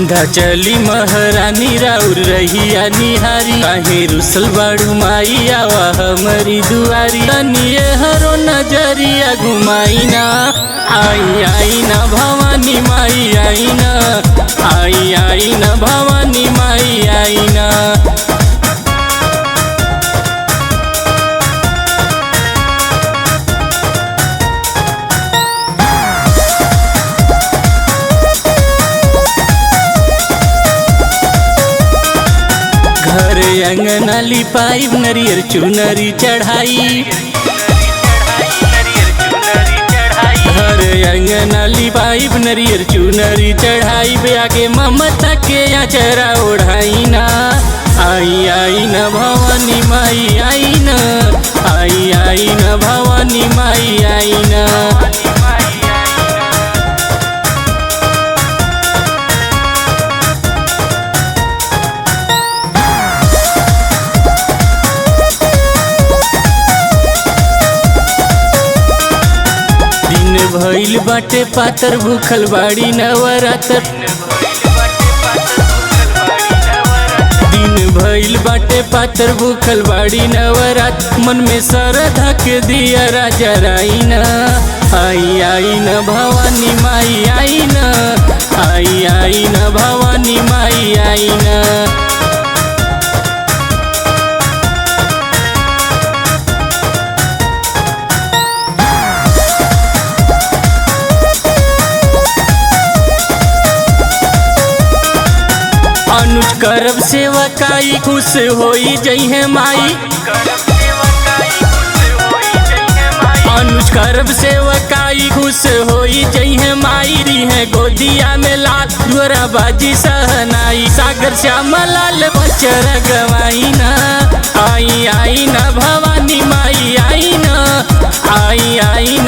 विंध्याचली महारानी राउर रहिया निहारी, काहे रुसल बाड़ू माई आवा हमारी दुआरी। तनिए हरो नजरिया घुमाई ना, आई आई ना भवानी माई आई ना, आई आई ना भवानी माई आई ना। घर अंगना लिपाई नरियर चुनरी चढ़ाई, घर अंगना लिपाई नरियर चुनरी चढ़ाई। आगे ममता के आचरा ओढ़ाई ना, आई आई न भवानी माई आई ना, आई आई न भवानी माई आई ना। भइल बाटे पातर भूखल बाड़ी नवरात्र, दिन भइल बाटे पातर भूखल बाड़ी नवरात्र। मन में श्रद्धा के दिया राजा राई ना, आई आई न भवानी माई आई ना, आई आई न भवानी माई आई ना। अनुज करब सेवकाई खुश होई जई है माई, अनुज करब सेवकाई खुश होई जई है माई। री है गोदिया में लाल दुअरा बाजी सहनाई, सागर श्याम लाल बचर गवाई ना, आई आई ना भवानी माई आई ना, आई आई